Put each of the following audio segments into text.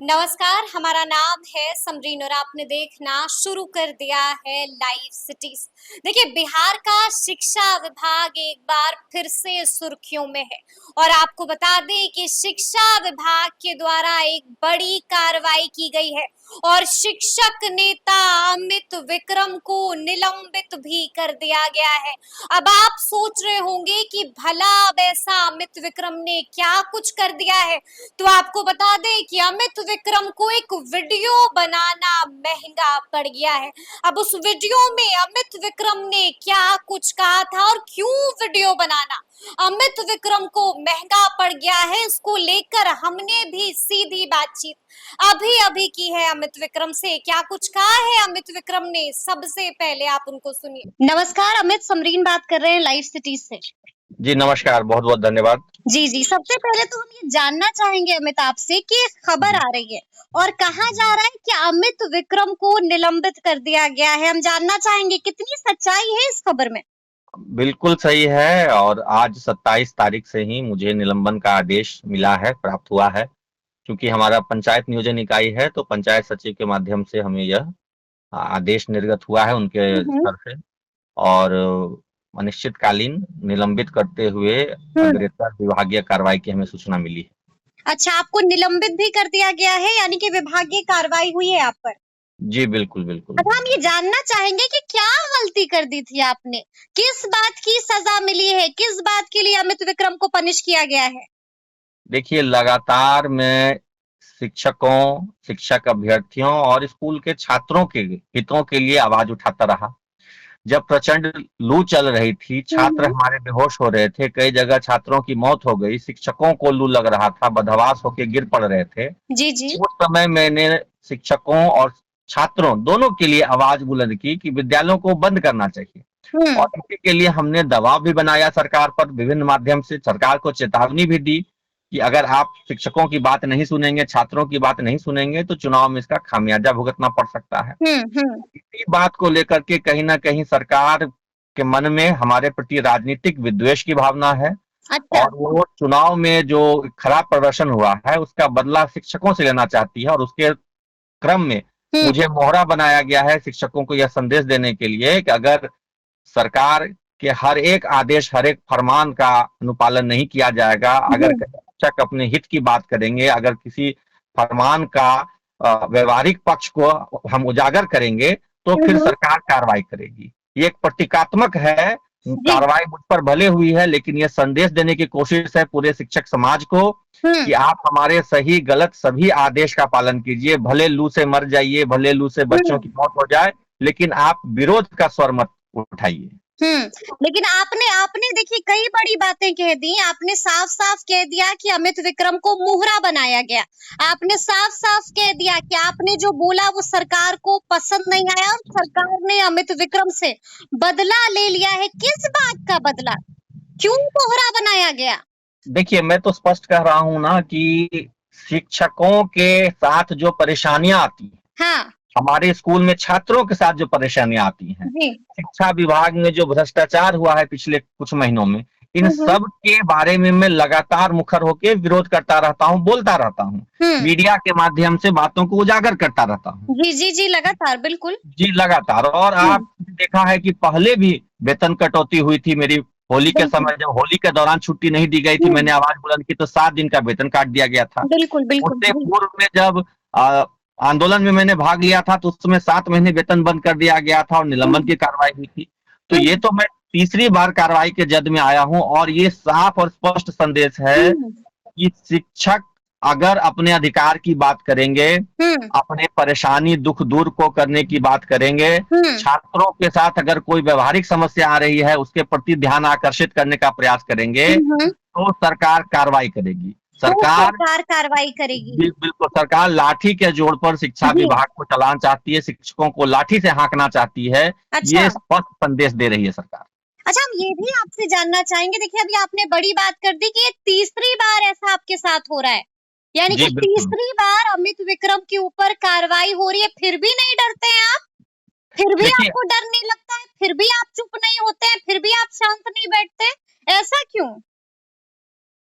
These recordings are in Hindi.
नमस्कार, हमारा नाम है समरीन और आपने देखना शुरू कर दिया है लाइव सिटीज। देखिए, बिहार का शिक्षा विभाग एक बार फिर से सुर्खियों में है और आपको बता दें कि शिक्षा विभाग के द्वारा एक बड़ी कार्रवाई की गई है और शिक्षक नेता अमित विक्रम को निलंबित भी कर दिया गया है। अब आप सोच रहे होंगे कि भला अब ऐसा अमित विक्रम ने क्या कुछ कर दिया है, तो आपको बता दें कि अमित विक्रम को एक वीडियो बनाना महंगा पड़ गया है। अब उस वीडियो में अमित विक्रम ने क्या कुछ कहा था और क्यों वीडियो बनाना अमित विक्रम को महंगा पड़ गया है, इसको लेकर हमने भी सीधी बातचीत अभी अभी की है अमित विक्रम से। क्या कुछ कहा है अमित विक्रम ने, सबसे पहले आप उनको सुनिए। नमस्कार अमित, समरीन बात कर रहे हैं लाइव सिटीज से। जी नमस्कार, बहुत बहुत धन्यवाद। जी, सबसे पहले तो हम ये जानना चाहेंगे अमित आपसे कि खबर आ रही है और कहा जा रहा है कि अमित विक्रम को निलंबित कर दिया गया है। हम जानना चाहेंगे कितनी सच्चाई है इस खबर में। बिल्कुल सही है और आज 27 तारीख से ही मुझे निलंबन का आदेश मिला है, प्राप्त हुआ है। क्योंकि हमारा पंचायत नियोजन इकाई है तो पंचायत सचिव के माध्यम से हमें यह आदेश निर्गत हुआ है उनके स्तर से और अनिश्चितकालीन निलंबित करते हुए अग्रेतर विभागीय कार्रवाई की हमें सूचना मिली है। अच्छा, आपको निलंबित भी कर दिया गया है, यानी कि विभागीय कार्रवाई हुई है आप पर। जी बिल्कुल बिल्कुल। अच्छा, हम ये जानना चाहेंगे कि क्या गलती कर दी थी आपने, किस बात की सजा मिली है, किस बात के लिए अमित विक्रम को पनिश किया गया है। देखिए, लगातार मैं शिक्षकों, शिक्षक अभ्यर्थियों और स्कूल के छात्रों के हितों के लिए आवाज उठाता रहा। जब प्रचंड लू चल रही थी, छात्र हमारे बेहोश हो रहे थे, कई जगह छात्रों की मौत हो गई, शिक्षकों को लू लग रहा था, बदहवास होकर गिर पड़ रहे थे। जी। उस समय मैंने शिक्षकों और छात्रों दोनों के लिए आवाज बुलंद की कि विद्यालयों को बंद करना चाहिए और इसी के लिए हमने दबाव भी बनाया सरकार पर, विभिन्न माध्यम से सरकार को चेतावनी भी दी कि अगर आप शिक्षकों की बात नहीं सुनेंगे, छात्रों की बात नहीं सुनेंगे तो चुनाव में इसका खामियाजा भुगतना पड़ सकता है। इसी बात को लेकर के कहीं ना कहीं सरकार के मन में हमारे प्रति राजनीतिक विद्वेष की भावना है। अच्छा। और वो चुनाव में जो खराब प्रदर्शन हुआ है उसका बदला शिक्षकों से लेना चाहती है और उसके क्रम में मुझे मोहरा बनाया गया है शिक्षकों को यह संदेश देने के लिए कि अगर सरकार के हर एक आदेश, हर एक फरमान का अनुपालन नहीं किया जाएगा, अगर शिक्षक अपने हित की बात करेंगे, अगर किसी फरमान का व्यवहारिक पक्ष को हम उजागर करेंगे तो फिर सरकार कार्रवाई करेगी। ये एक प्रतीकात्मक है, कार्रवाई मुझ पर भले हुई है लेकिन यह संदेश देने की कोशिश है पूरे शिक्षक समाज को कि आप हमारे सही गलत सभी आदेश का पालन कीजिए, भले लू से मर जाइए, भले लू से बच्चों की मौत हो जाए, लेकिन आप विरोध का स्वर मत उठाइए। लेकिन आपने देखिए कई बड़ी बातें कह दी। आपने साफ साफ कह दिया कि अमित विक्रम को मुहरा बनाया गया। आपने साफ साफ कह दिया कि आपने जो बोला वो सरकार को पसंद नहीं आया और सरकार ने अमित विक्रम से बदला ले लिया है। किस बात का बदला, क्यों मुहरा बनाया गया? देखिए, मैं तो स्पष्ट कह रहा हूं ना कि शिक्षकों के साथ जो परेशानियां आती हैं, हमारे स्कूल में छात्रों के साथ जो परेशानियां आती हैं, शिक्षा विभाग में जो भ्रष्टाचार हुआ है पिछले कुछ महीनों में, इन सब के बारे में मैं लगातार मुखर होकर विरोध करता रहता हूं, बोलता रहता हूं, मीडिया के माध्यम से बातों को उजागर करता रहता हूं। जी लगातार, बिल्कुल जी लगातार। और आप देखा है कि पहले भी वेतन कटौती हुई थी मेरी, होली के समय जब होली के दौरान छुट्टी नहीं दी गई थी, मैंने आवाज बुलंद की तो 7 दिन का वेतन काट दिया गया था। उससे पूर्व में जब आंदोलन में मैंने भाग लिया था तो उसमें 7 महीने वेतन बंद कर दिया गया था और निलंबन की कार्रवाई हुई थी। तो ये तो मैं तीसरी बार कार्रवाई के जद में आया हूं और ये साफ और स्पष्ट संदेश है कि शिक्षक अगर अपने अधिकार की बात करेंगे, अपने परेशानी दुख दूर को करने की बात करेंगे, छात्रों के साथ अगर कोई व्यवहारिक समस्या आ रही है उसके प्रति ध्यान आकर्षित करने का प्रयास करेंगे तो सरकार कार्रवाई करेगी। सरकार कार्रवाई करेगी। बिल्कुल, सरकार लाठी के जोर पर शिक्षा विभाग को चलाना चाहती है, शिक्षकों को लाठी से हाँकना चाहती है। अच्छा। ये स्पष्ट संदेश दे रही है सरकार। अच्छा, हम ये भी आपसे जानना चाहेंगे, देखिए अभी आपने बड़ी बात कर दी कि ये तीसरी बार ऐसा आपके साथ हो रहा है, यानी कि तीसरी बार अमित विक्रम के ऊपर कार्रवाई हो रही है, फिर भी नहीं डरते हैं आप? फिर भी आपको डर नहीं लगता है? फिर भी आप चुप नहीं होते हैं? फिर भी आप शांत नहीं बैठते? ऐसा क्यों?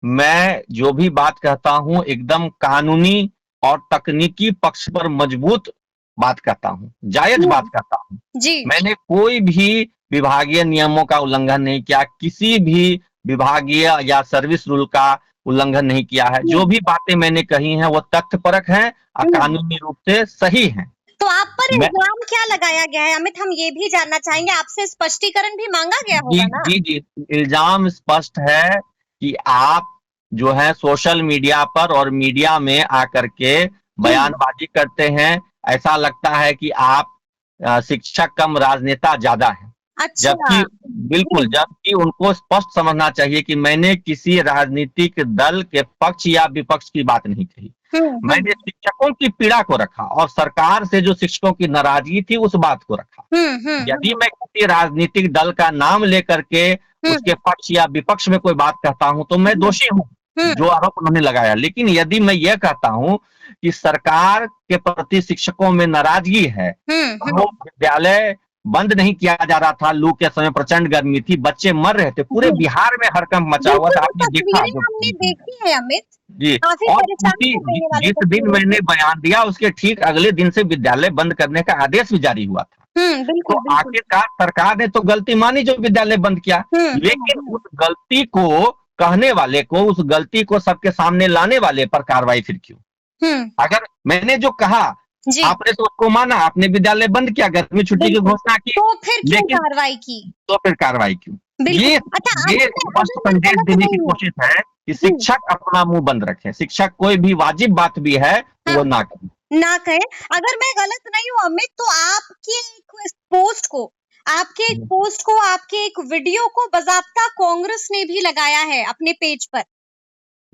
मैं जो भी बात कहता हूं एकदम कानूनी और तकनीकी पक्ष पर मजबूत बात करता हूँ, जायज बात करता हूँ। जी। मैंने कोई भी विभागीय नियमों का उल्लंघन नहीं किया, किसी भी विभागीय या सर्विस रूल का उल्लंघन नहीं किया है। जो भी बातें मैंने कही हैं वो तथ्यपरक हैं और कानूनी रूप से सही हैं। तो आप पर मैं इल्जाम क्या लगाया गया है अमित, हम ये भी जानना चाहेंगे, आपसे स्पष्टीकरण भी मांगा गया जी होगा ना? जी जी इल्जाम स्पष्ट है कि आप जो है सोशल मीडिया पर और मीडिया में आकर के बयानबाजी करते हैं। ऐसा लगता है कि आप शिक्षक कम राजनेता ज्यादा है, अच्छा। जबकि बिल्कुल, जबकि उनको स्पष्ट समझना चाहिए कि मैंने किसी राजनीतिक दल के पक्ष या विपक्ष की बात नहीं कही। मैंने शिक्षकों की पीड़ा को रखा और सरकार से जो शिक्षकों की नाराजगी थी उस बात को रखा। यदि मैं किसी राजनीतिक दल का नाम लेकर के उसके पक्ष या विपक्ष में कोई बात कहता हूं तो मैं दोषी हूं, जो आरोप उन्होंने लगाया। लेकिन यदि मैं यह कहता हूं कि सरकार के प्रति शिक्षकों में नाराजगी है, वो विद्यालय बंद नहीं किया जा रहा था, लू के समय प्रचंड गर्मी थी, बच्चे मर रहे थे, पूरे बिहार में हड़कंप मचा हुआ था, आपने देखा हमने देखी है अमित जी। और जिस दिन मैंने बयान दिया उसके ठीक अगले दिन से विद्यालय बंद करने का आदेश भी जारी हुआ था। तो आखिरकार सरकार ने तो गलती मानी जो विद्यालय बंद किया, लेकिन उस गलती को कहने वाले को, उस गलती को सबके सामने लाने वाले पर कार्रवाई फिर क्यों? अगर मैंने जो कहा आपने तो उसको माना, आपने विद्यालय बंद किया, गर्मी छुट्टी की घोषणा की, तो फिर क्यों कार्रवाई की? तो फिर कार्रवाई क्यों? ये स्पष्ट संदेश देने की कोशिश है कि शिक्षक अपना मुंह बंद रखे, शिक्षक कोई भी वाजिब बात भी है तो वो ना कहे। अगर मैं गलत नहीं हूँ अमित, तो आपके आपके एक वीडियो को बाकायदा कांग्रेस ने भी लगाया है अपने पेज पर।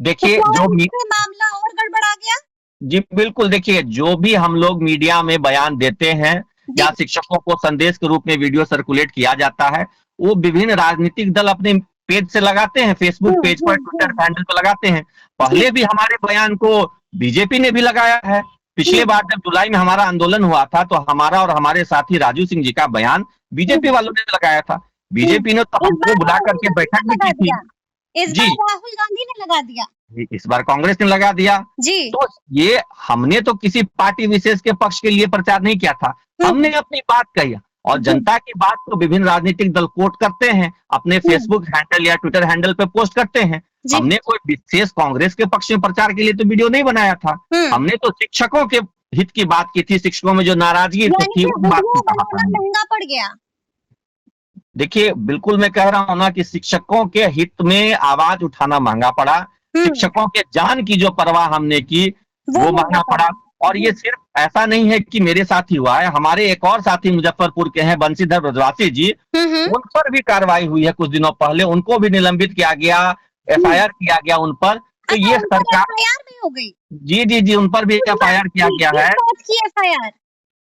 देखिए तो जो मामला और गड़बड़ा गया। जी बिल्कुल, देखिए जो भी हम लोग मीडिया में बयान देते हैं या शिक्षकों को संदेश के रूप में वीडियो सर्कुलेट किया जाता है, वो विभिन्न राजनीतिक दल अपने पेज से लगाते हैं, फेसबुक पेज पर, ट्विटर हैंडल पर लगाते हैं। पहले भी हमारे बयान को बीजेपी ने भी लगाया है। पिछले बार जब जुलाई में हमारा आंदोलन हुआ था तो हमारा और हमारे साथी राजू सिंह जी का बयान बीजेपी वालों ने लगाया था। बीजेपी ने तो हमको बुला करके बैठक भी की थी। इस बार राहुल गांधी ने लगा दिया, इस बार कांग्रेस ने लगा दिया जी। तो ये हमने तो किसी पार्टी विशेष के पक्ष के लिए प्रचार नहीं किया था, हमने अपनी बात कही और जनता की बात तो विभिन्न राजनीतिक दल कोट करते हैं, अपने फेसबुक हैंडल या ट्विटर हैंडल पे पोस्ट करते हैं। हमने कोई विशेष कांग्रेस के पक्ष में प्रचार के लिए तो वीडियो नहीं बनाया था, हमने तो शिक्षकों के हित की बात की थी, शिक्षकों में जो नाराजगी थी उस बात को कहा था। महंगा पड़ गया। देखिए बिल्कुल मैं कह रहा हूं ना कि शिक्षकों के हित में आवाज उठाना महंगा पड़ा, शिक्षकों के जान की जो परवाह हमने की वो महंगा पड़ा। और ये सिर्फ ऐसा नहीं है कि मेरे साथ ही हुआ है, हमारे एक और साथी मुजफ्फरपुर के हैं बंशीधर ब्रजवासी जी, उन पर भी कार्रवाई हुई है कुछ दिनों पहले, उनको भी निलंबित किया गया, एफआईआर किया गया उन पर। तो ये सरकार भी हो गई। जी उन पर भी एफआईआर किया गया है। एफआईआर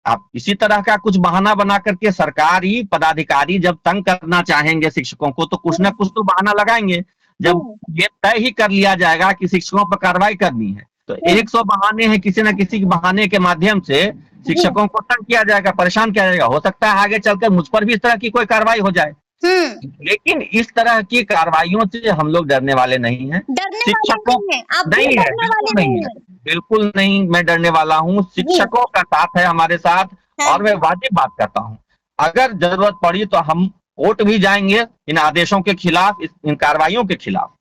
अब इसी तरह का कुछ बहाना बना करके सरकारी पदाधिकारी जब तंग करना चाहेंगे शिक्षकों को तो कुछ ना कुछ तो बहाना लगाएंगे। जब ये तय ही कर लिया जाएगा कि शिक्षकों पर कार्रवाई करनी है तो 100 बहाने हैं, किसी न किसी बहाने के माध्यम से शिक्षकों को तंग किया जाएगा, परेशान किया जाएगा। हो सकता है आगे चलकर मुझ पर भी इस तरह की कोई कार्रवाई हो जाए, लेकिन इस तरह की कार्रवाइयों से हम लोग डरने वाले नहीं हैं। शिक्षकों नहीं है, बिल्कुल नहीं है, बिल्कुल नहीं मैं डरने वाला हूँ। शिक्षकों का साथ है हमारे साथ और मैं वाजिब बात करता हूँ, अगर जरूरत पड़ी तो हम कोर्ट भी जाएंगे इन आदेशों के खिलाफ, इन कार्रवाइयों के खिलाफ।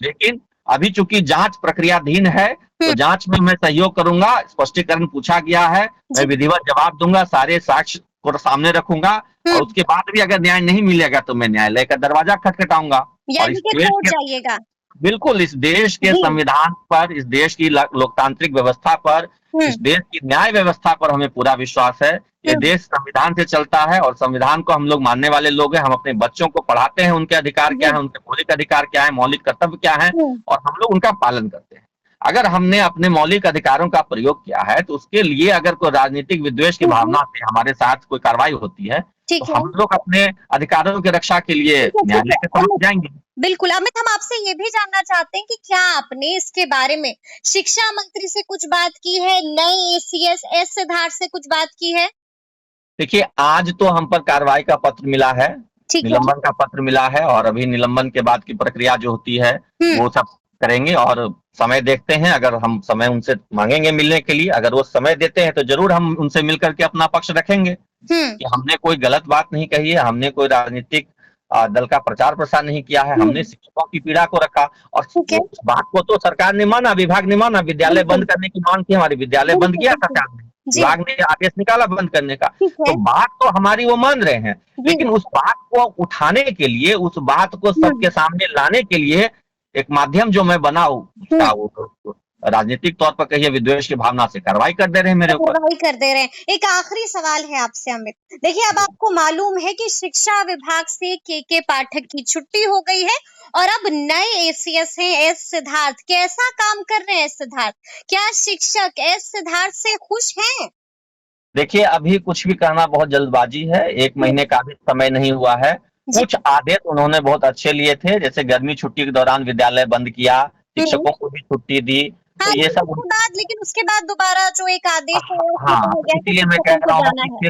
लेकिन अभी चूंकि जांच प्रक्रियाधीन है तो जांच में मैं सहयोग करूंगा। स्पष्टीकरण पूछा गया है, मैं विधिवत जवाब दूंगा, सारे साक्ष्य को सामने रखूंगा और उसके बाद भी अगर न्याय नहीं मिलेगा तो मैं न्यायालय का दरवाजा खटखटाऊंगा। और इस देश के बिल्कुल इस देश के संविधान पर, इस देश की लोकतांत्रिक व्यवस्था पर, इस देश की न्याय व्यवस्था पर हमें पूरा विश्वास है। ये देश संविधान से चलता है और संविधान को हम लोग मानने वाले लोग हैं। हम अपने बच्चों को पढ़ाते हैं, उनके अधिकार क्या है, उनके मौलिक अधिकार क्या है, मौलिक कर्तव्य क्या है और हम लोग उनका पालन करते हैं। अगर हमने अपने मौलिक अधिकारों का प्रयोग किया है तो उसके लिए अगर कोई राजनीतिक विद्वेष की भावना से हमारे साथ कोई कार्रवाई होती है तो हम लोग अपने अधिकारों की रक्षा के लिए न्यायालय के समक्ष जाएंगे। बिल्कुल अमित, हम आपसे ये भी जानना चाहते हैं कि क्या आपने इसके बारे में शिक्षा मंत्री से कुछ बात की है, नए ACS एस सिद्धार्थ से कुछ बात की है? देखिए आज तो हम पर कार्रवाई का पत्र मिला है, निलंबन का पत्र मिला है और अभी निलंबन के बाद की प्रक्रिया जो होती है वो सब करेंगे और समय देखते हैं। अगर हम समय उनसे मांगेंगे मिलने के लिए, अगर वो समय देते हैं तो जरूर हम उनसे मिलकर के अपना पक्ष रखेंगे हम्म। कि हमने कोई गलत बात नहीं कही है, हमने कोई राजनीतिक दल का प्रचार प्रसार नहीं किया है, हमने शिक्षकों की पीड़ा को रखा और ठीक है। उस बात को तो सरकार ने माना, विभाग ने माना, विद्यालय बिल्कुल। बंद करने की मांग थी हमारी, विद्यालय बंद बिल्कुल, किया बिल्कुल। सरकार ने, जी। विभाग ने आदेश निकाला बंद करने का। ठीक तो है। बात तो हमारी वो मान रहे हैं, जी। लेकिन उस बात को उठाने के लिए, उस बात को सबके सामने लाने के लिए एक माध्यम जो मैं बनाऊं, उसका वो राजनीतिक तौर पर कहिए विद्वेष की भावना से कार्रवाई कर दे रहे हैं मेरे ऊपर। कार्रवाई कर दे रहे हैं। एक आखिरी सवाल है आपसे अमित। देखिए, अब आपको मालूम है कि शिक्षा विभाग से के पाठक की छुट्टी हो गई है और अब नए एसीएस हैं एस सिद्धार्थ। कैसा काम कर रहे हैं एस सिद्धार्थ? क्या शिक्षक एस सिद्धार्थ से खुश हैं? देखिए, अभी कुछ भी कहना बहुत जल्दबाजी है, 1 महीने का भी समय नहीं हुआ है। जी। कुछ आदेश उन्होंने बहुत अच्छे लिए थे, जैसे गर्मी छुट्टी के दौरान विद्यालय बंद किया, शिक्षकों को भी छुट्टी दी, हाँ, तो ये सब लेकिन उसके बाद दोबारा जो एक आदेश है उसमें हाँ, कहा गया है कि इसीलिए मैं शिक्षकों कह को रहा हूँ जाना कि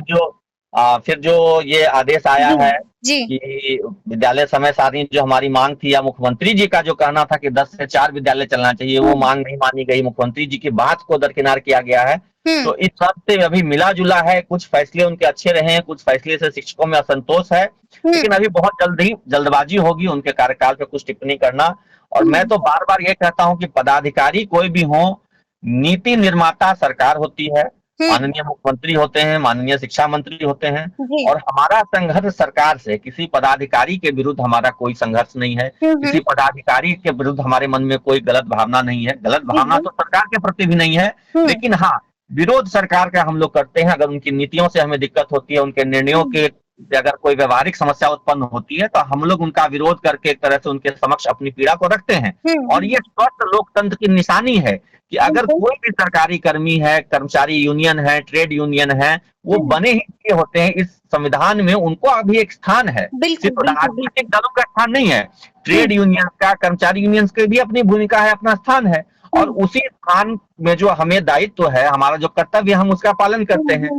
है। फिर जो ये आदेश आया जी, है जी। कि विद्यालय समय सारणी जो हमारी मांग थी, या मुख्यमंत्री जी का जो कहना था कि 10 से 4 विद्यालय चलना चाहिए, वो मांग नहीं मानी गई, मुख्यमंत्री जी की बात को दरकिनार किया गया है। तो इस सब से अभी मिला-जुला है, कुछ फैसले उनके अच्छे रहे हैं, कुछ फैसले से शिक्षकों में असंतोष है, लेकिन अभी बहुत जल्दबाजी होगी उनके कार्यकाल पे कुछ टिप्पणी करना। और मैं तो बार-बार ये कहता हूँ कि पदाधिकारी कोई भी हो, नीति निर्माता सरकार होती है, माननीय मुख्यमंत्री होते हैं, माननीय शिक्षा मंत्री होते हैं, जी। और हमारा संघर्ष सरकार से, किसी पदाधिकारी के विरुद्ध हमारा कोई संघर्ष नहीं है, किसी पदाधिकारी के विरुद्ध हमारे मन में कोई गलत भावना नहीं है, गलत भावना तो सरकार के प्रति भी नहीं है, लेकिन हाँ, विरोध सरकार का हम लोग करते हैं। अगर उनकी नीतियों से हमें दिक्कत होती है, उनके निर्णयों के से अगर कोई व्यवहारिक समस्या उत्पन्न होती है, तो हम लोग उनका विरोध करके एक तरह से उनके समक्ष अपनी पीड़ा को रखते हैं। और ये स्वस्थ लोकतंत्र की निशानी है कि अगर कोई भी सरकारी कर्मी है, कर्मचारी यूनियन है, ट्रेड यूनियन है, वो बने ही इसलिए होते हैं, इस संविधान में उनको अभी एक स्थान है, सिर्फ राजनीतिक दलों का स्थान नहीं है, ट्रेड यूनियन का, कर्मचारी यूनियन की भी अपनी भूमिका है, अपना स्थान है, और उसी स्थान में जो हमें दायित्व है, हमारा जो कर्तव्य है, हम उसका पालन करते हैं।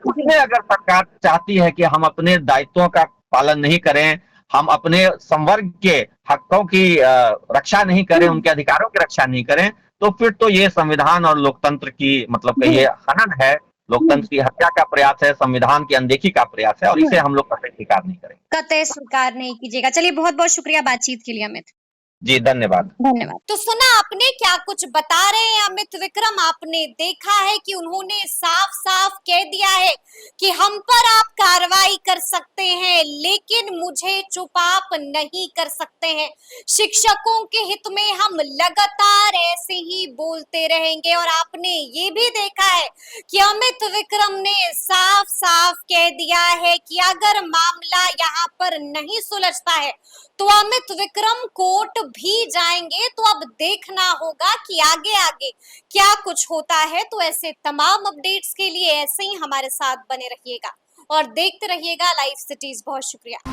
उसमें अगर सरकार चाहती है कि हम अपने दायित्वों का पालन नहीं करें, हम अपने संवर्ग के हकों की रक्षा नहीं करें, उनके अधिकारों की रक्षा नहीं करें, तो फिर तो ये संविधान और लोकतंत्र की मतलब कहिए हनन है, लोकतंत्र की हत्या का प्रयास है, संविधान की अनदेखी का प्रयास है, और इसे हम लोग कतई स्वीकार नहीं करेंगे। कतई स्वीकार नहीं कीजिएगा। चलिए, बहुत-बहुत शुक्रिया बातचीत के लिए अमित। जी, धन्यवाद। धन्यवाद। तो सुना आपने क्या कुछ बता रहे हैं अमित विक्रम। आपने देखा है कि उन्होंने साफ-साफ कह दिया है कि हम पर आप कार्रवाई कर सकते हैं, लेकिन मुझे चुप आप नहीं कर सकते हैं। शिक्षकों के हित में हम लगातार ऐसे ही बोलते रहेंगे। और आपने ये भी देखा है कि अमित विक्रम ने साफ-साफ कह दिया है कि अगर मामला यहाँ पर नहीं सुलझता है तो अमित विक्रम कोर्ट भी जाएंगे। तो अब देखना होगा कि आगे आगे क्या कुछ होता है। तो ऐसे तमाम अपडेट्स के लिए ऐसे ही हमारे साथ बने रहिएगा और देखते रहिएगा लाइव सिटीज। बहुत शुक्रिया।